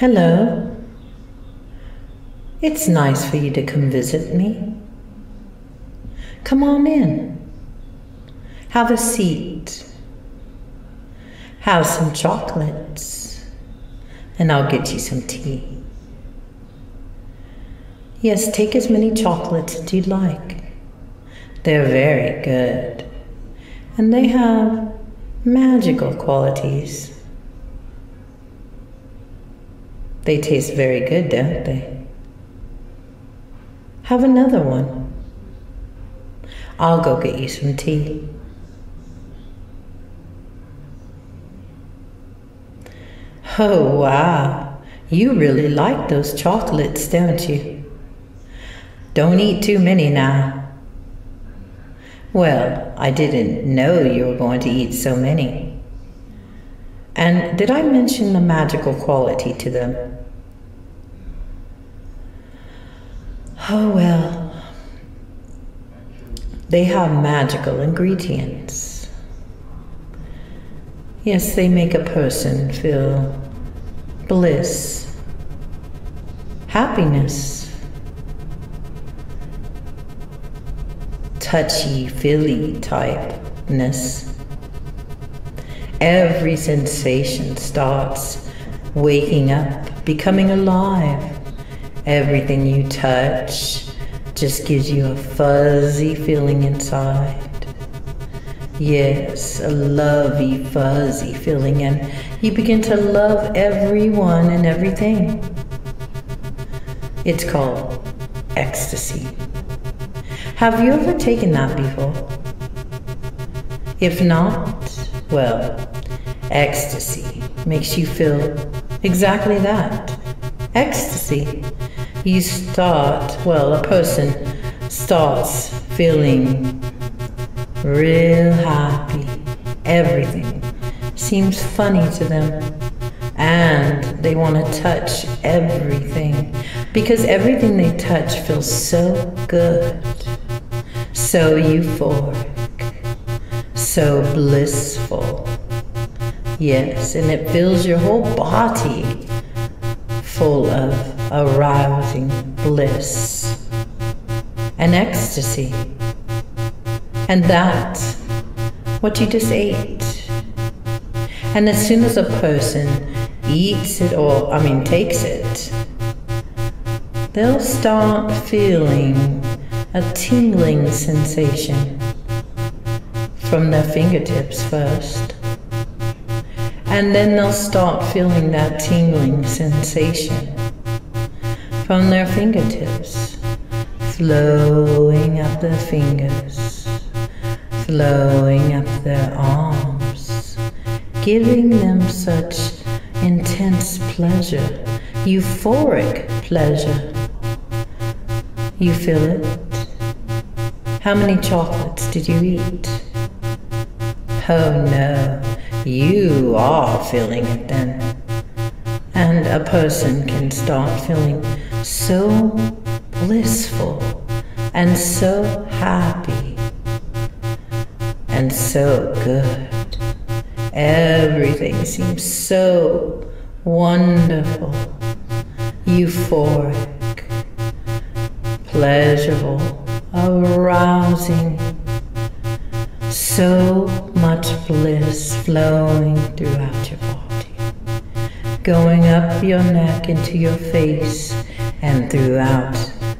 Hello. It's nice for you to come visit me. Come on in. Have a seat. Have some chocolates, and I'll get you some tea. Yes, take as many chocolates as you'd like. They're very good, and they have magical qualities. They taste very good, don't they? Have another one. I'll go get you some tea. Oh, wow. You really like those chocolates, don't you? Don't eat too many now. Well, I didn't know you were going to eat so many. And did I mention the magical quality to them? Oh, well. They have magical ingredients. Yes, they make a person feel bliss, happiness, touchy-feely typeness. Every sensation starts waking up, becoming alive. Everything you touch just gives you a fuzzy feeling inside. Yes, a lovey, fuzzy feeling, and you begin to love everyone and everything. It's called ecstasy. Have you ever taken that before? If not, well, ecstasy makes you feel exactly that. Ecstasy. You start, well, a person starts feeling real happy. Everything seems funny to them, and they want to touch everything because everything they touch feels so good, so euphoric, so blissful. Yes, and it fills your whole body full of arousing bliss and ecstasy. And that's what you just ate. And as soon as a person eats it or, takes it, they'll start feeling a tingling sensation from their fingertips first. And then they'll start feeling that tingling sensation from their fingertips, flowing up their fingers, flowing up their arms, giving them such intense pleasure, euphoric pleasure. You feel it? How many chocolates did you eat? Oh no, you are feeling it then. And a person can start feeling so blissful and so happy and so good. Everything seems so wonderful, euphoric, pleasurable, arousing. So much bliss flowing throughout your body, going up your neck into your face and throughout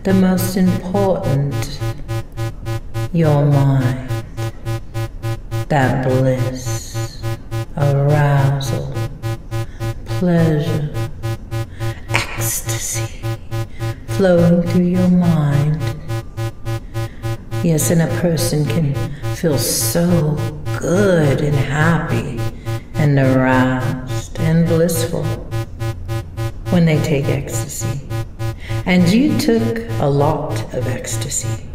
the most important, your mind. That bliss, arousal, pleasure, ecstasy flowing through your mind. Yes, and a person can feel so good and happy and aroused and blissful when they take ecstasy. And you took a lot of ecstasy,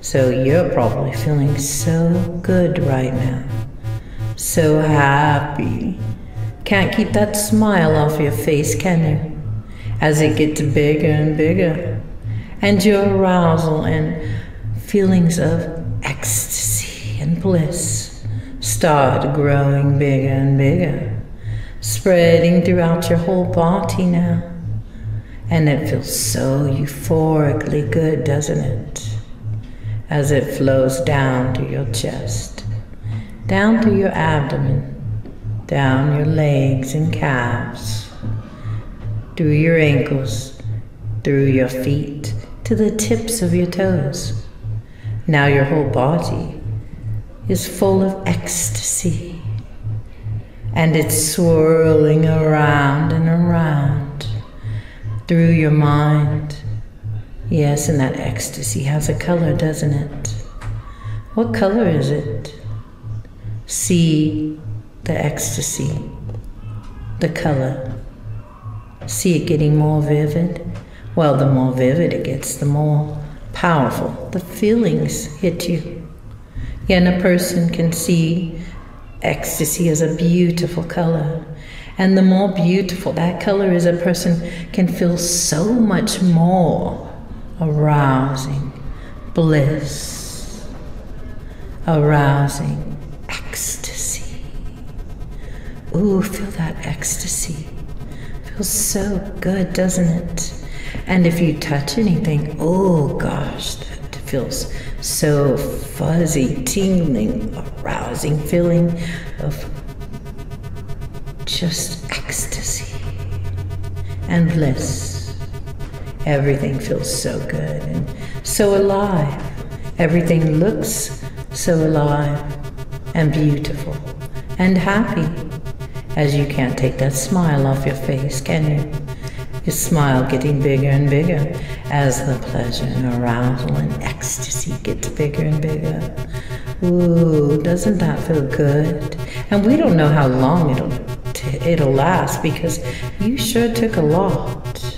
so you're probably feeling so good right now, so happy. Can't keep that smile off your face, can you? As it gets bigger and bigger, and your arousal and feelings of ecstasy and bliss start growing bigger and bigger. spreading throughout your whole body now. And it feels so euphorically good, doesn't it? As it flows down to your chest, down through your abdomen, down your legs and calves, through your ankles, through your feet, to the tips of your toes. Now your whole body is full of ecstasy, and it's swirling around and around through your mind. Yes, and that ecstasy has a color, doesn't it? What color is it? See the ecstasy, the color. See it getting more vivid? Well, the more vivid it gets, the more powerful the feelings hit you. Yeah, and a person can see ecstasy as a beautiful color. And the more beautiful that color is, a person can feel so much more arousing bliss, arousing ecstasy. Ooh, feel that ecstasy. Feels so good, doesn't it? And if you touch anything, oh gosh, that feels so fuzzy, tingling, arousing feeling of just ecstasy and bliss. Everything feels so good and so alive. Everything looks so alive and beautiful and happy, as you can't take that smile off your face, can you? Your smile getting bigger and bigger as the pleasure and arousal and ecstasy gets bigger and bigger. Ooh, doesn't that feel good? And we don't know how long it'll last, because you sure took a lot.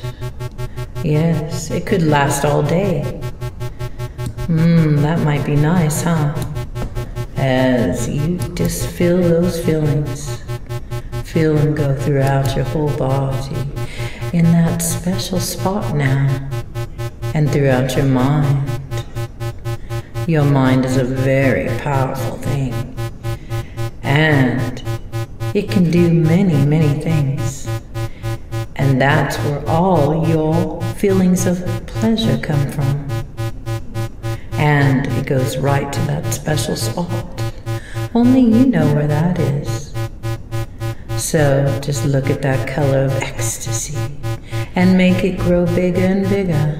Yes, it could last all day. That might be nice, huh? As you just feel those feelings. Feel them go throughout your whole body in that special spot now, and throughout your mind. Your mind is a very powerful thing, and it can do many, many things. And that's where all your feelings of pleasure come from. And it goes right to that special spot. Only you know where that is. So just look at that color of ecstasy and make it grow bigger and bigger.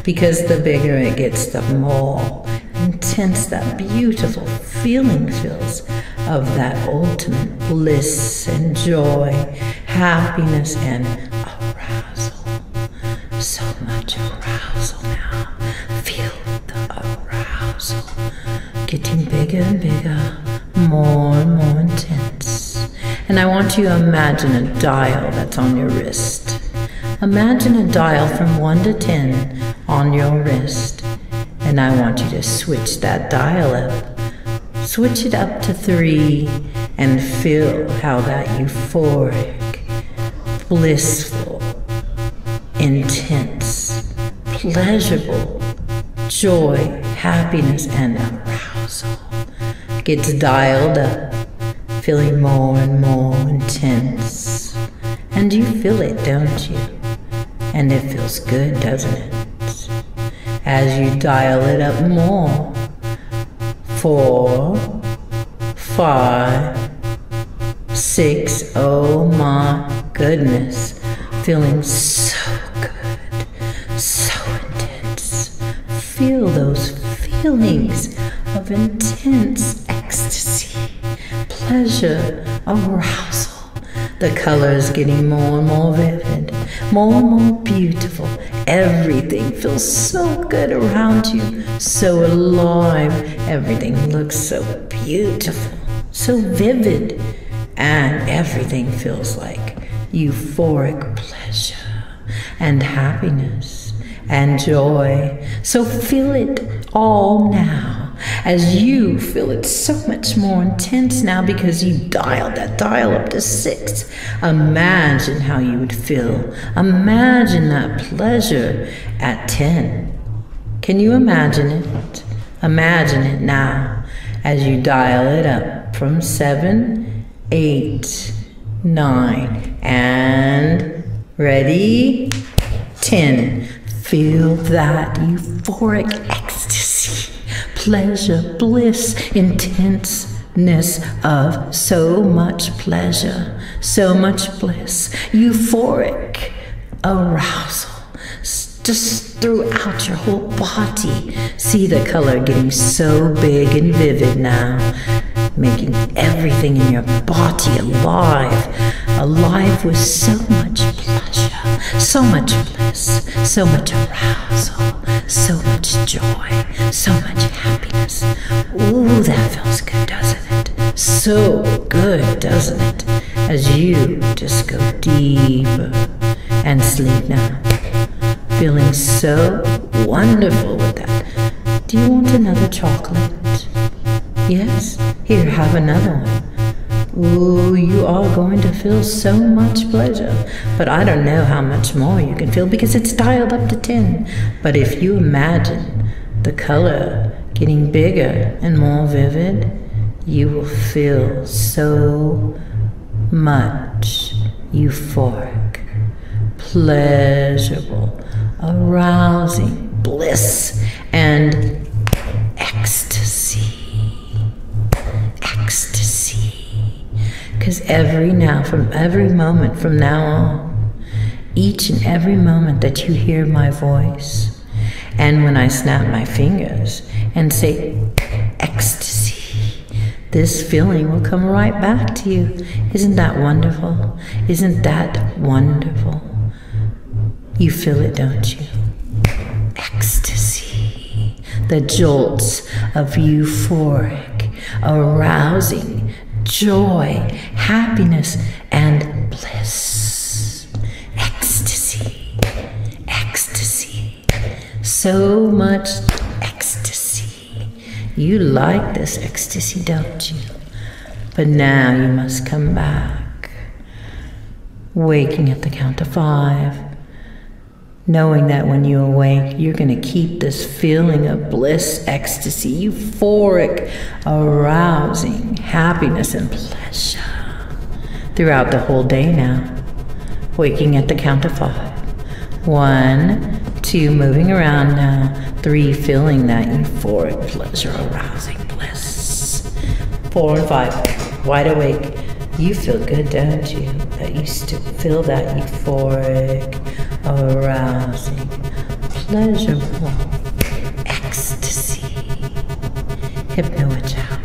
Because the bigger it gets, the more intense that beautiful feeling feels of that ultimate bliss and joy, happiness and arousal. So much arousal now. Feel the arousal getting bigger and bigger, more and more intense. And I want you to imagine a dial that's on your wrist. Imagine a dial from 1 to 10 on your wrist. And I want you to switch that dial up. Switch it up to 3 and feel how that euphoric, blissful, intense, pleasurable joy, happiness, and arousal gets dialed up, feeling more and more intense. And you feel it, don't you? And it feels good, doesn't it? As you dial it up more. 4, 5, 6, oh my goodness. Feeling so good, so intense. Feel those feelings of intense ecstasy, pleasure, arousal. The colors getting more and more vivid, more and more beautiful. Everything feels so good around you, so alive. Everything looks so beautiful, so vivid. And everything feels like euphoric pleasure and happiness and joy. So feel it all now, as you feel it so much more intense now because you dialed that dial up to 6. Imagine how you would feel. Imagine that pleasure at 10. Can you imagine it? Imagine it now as you dial it up from 7, 8, 9, and ready, 10. Feel that euphoric ecstasy, pleasure, bliss, intenseness of so much pleasure, so much bliss, euphoric arousal, just throughout your whole body. See the color getting so big and vivid now, making everything in your body alive with so much pleasure, so much bliss, so much arousal, so much joy, so much happiness. Ooh, that feels good, doesn't it? So good, doesn't it? As you just go deeper and sleep now, feeling so wonderful with that. Do you want another chocolate? Yes? Here, have another one. Ooh, you are going to feel so much pleasure, but I don't know how much more you can feel because it's dialed up to 10. But if you imagine the color getting bigger and more vivid, you will feel so much euphoric, pleasurable, arousing bliss and ecstasy. Because every moment from now on, each and every moment that you hear my voice, and when I snap my fingers and say ecstasy, this feeling will come right back to you. Isn't that wonderful? Isn't that wonderful? You feel it, don't you? Ecstasy, the jolts of euphoric, arousing joy, happiness, and bliss. Ecstasy, ecstasy, so much ecstasy. You like this ecstasy, don't you? But now you must come back, waking at the count of 5, knowing that when you awake, you're going to keep this feeling of bliss, ecstasy, euphoric, arousing, happiness, and pleasure throughout the whole day now. Waking at the count of 5. 1, 2, moving around now. 3, feeling that euphoric, pleasure, arousing bliss. 4 and 5, wide awake. You feel good, don't you? That you still feel that euphoric, arousing, pleasurable ecstasy. HYPNOWITCH out.